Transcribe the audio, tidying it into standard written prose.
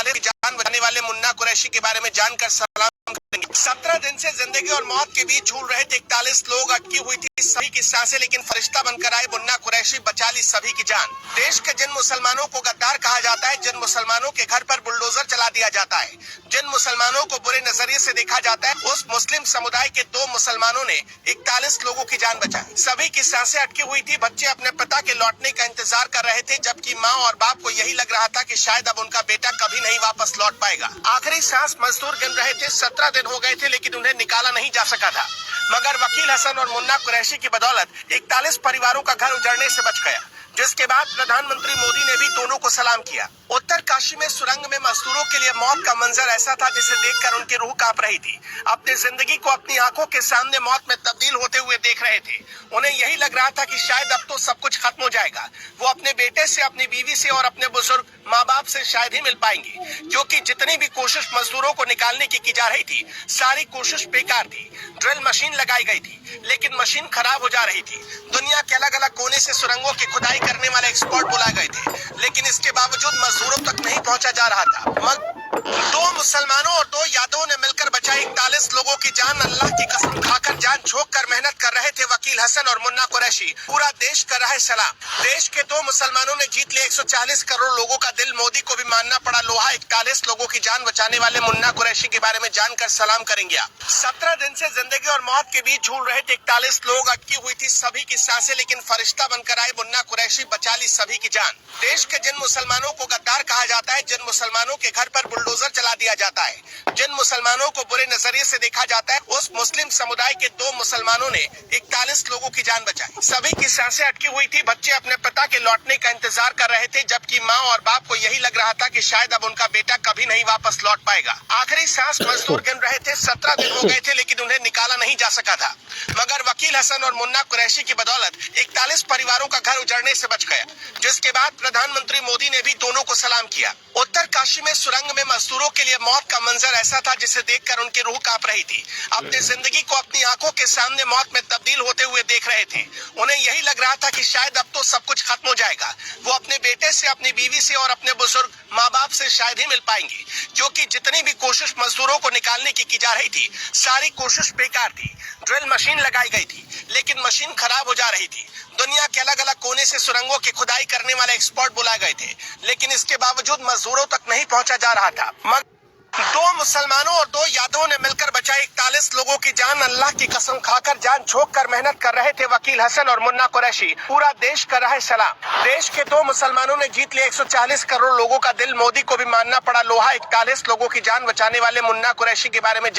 41 की जान बचाने वाले मुन्ना कुरैशी के बारे में जानकर सलाम करेंगे। 17 दिन से जिंदगी और मौत के बीच झूल रहे थे 41 लोग, अटकी हुई थी सभी की सांसें, लेकिन फरिश्ता बनकर आए मुन्ना कुरैशी, बचा ली सभी की जान। देश के जिन मुसलमानों को गद्दार कहा जाता है, जिन मुसलमानों के घर पर बुलडोजर चला दिया जाता है, जिन मुसलमानों को बुरे नजरिए से देखा जाता है, उस मुस्लिम समुदाय के 2 मुसलमानों ने 41 लोगों की जान बचाई। सभी की सांसें अटकी हुई थी। बच्चे अपने पिता के लौटने का इंतजार कर रहे थे, जबकि माँ और बाप को यही लग रहा था कि शायद अब उनका बेटा कभी नहीं वापस लौट पाएगा। आखिरी सांस मजदूर गिन रहे थे। 17 दिन हो गए थे, लेकिन उन्हें निकाला नहीं जा सका था। मगर वकील हसन और मुन्ना कुरैशी की बदौलत 41 परिवारों का घर उजड़ने से बच गया, जिसके बाद प्रधानमंत्री मोदी ने भी दोनों को सलाम किया। उत्तरकाशी में सुरंग में मजदूरों के लिए मौत का मंजर ऐसा था जिसे देखकर उनकी रूह कांप रही थी। अपनी जिंदगी को अपनी आंखों के सामने मौत में तब्दील होते हुए देख रहे थे। उन्हें यही लग रहा था कि शायद अब तो सब कुछ खत्म हो जाएगा। वो अपने बेटे से, अपनी बीवी से और अपने बुजुर्ग माँ बाप से शायद ही मिल पाएंगे, क्योंकि जितनी भी कोशिश मजदूरों को निकालने की जा रही थी, सारी कोशिश बेकार थी। ड्रिल मशीन लगाई गई थी, लेकिन मशीन खराब हो जा रही थी। दुनिया के अलग अलग कोने से सुरंगों की खुदाई करने वाले एक्सपर्ट बुलाए गए थे, लेकिन इसके बावजूद मजदूरों तक नहीं पहुंचा जा रहा था। 2 मुसलमानों और 2 यादवों ने मिलकर बचाई 41 लोगों की जान। अल्लाह की कसम खाकर जान झोंक कर मेहनत कर रहे थे वकील हसन और मुन्ना कुरैशी। पूरा देश कर रहा है सलाम। देश के 2 मुसलमानों ने जीत लिया 140 करोड़ लोगों का दिल। मोदी को भी मानना पड़ा लोहा। 41 लोगों की जान बचाने वाले मुन्ना कुरैशी के बारे में जानकर सलाम करेंगे आप। 17 दिन से जिंदगी और मौत के बीच झूल रहे थे 41 लोग, अटकी हुई थी सभी की सांसें, लेकिन फरिश्ता बनकर आए मुन्ना कुरैशी, बचा ली सभी की जान। देश के जिन मुसलमानों को गद्दार कहा जाता है, जिन मुसलमानों के घर पर बुलडोजर चला दिया जाता है, जिन मुसलमानों को बुरे नजरिए से देखा जाता है, उस मुस्लिम समुदाय के 2 मुसलमानों ने 41 लोगों की जान बचाई। सभी की सांसें अटकी हुई थी। बच्चे अपने पिता के लौटने का इंतजार कर रहे थे, जबकि माँ और बाप को यही लग रहा था कि शायद अब उनका बेटा कभी नहीं वापस लौट पाएगा। आखिरी सांस मजदूर गिन रहे थे। 17 दिन हो गए थे, लेकिन उन्हें निकाला नहीं जा सका था। मगर वकील हसन और मुन्ना कुरैशी की बदौलत 41 परिवारों का घर उजड़ने से बच गया, जिसके बाद प्रधानमंत्री मोदी ने भी दोनों को सलाम किया। उत्तरकाशी में सुरंग में मजदूरों के लिए मौत का मंजर ऐसा था जिसे देखकर उनकी रूह कांप रही थी। अपनी जिंदगी को अपनी आंखों के सामने मौत में तब्दील होते हुए देख रहे थे। उन्हें यही लग रहा था कि शायद अब तो सब कुछ खत्म हो जाएगा। वो अपने बेटे से, अपनी बीवी से और अपने बुजुर्ग माँ बाप से शायद ही मिल पाएंगे, क्योंकि जितनी भी कोशिश मजदूरों को निकालने की जा रही थी, सारी कोशिश बेकार थी। ड्रिल मशीन लगाई गई थी, लेकिन मशीन खराब हो जा रही थी। दुनिया के अलग अलग कोने से सुरंगों की खुदाई करने वाले एक्सपर्ट बुलाए गए थे, लेकिन इसके बावजूद मजदूरों तक नहीं पहुंचा जा रहा था। 2 मुसलमानों और 2 यादवों ने मिलकर बचाई 41 लोगों की जान। अल्लाह की कसम खाकर जान झोंक कर मेहनत कर रहे थे वकील हसन और मुन्ना कुरैशी। पूरा देश कर रहा है सलाम। देश के 2 मुसलमानों ने जीत लिया 140 करोड़ लोगों का दिल। मोदी को भी मानना पड़ा लोहा। 41 लोगों की जान बचाने वाले मुन्ना कुरैशी के बारे में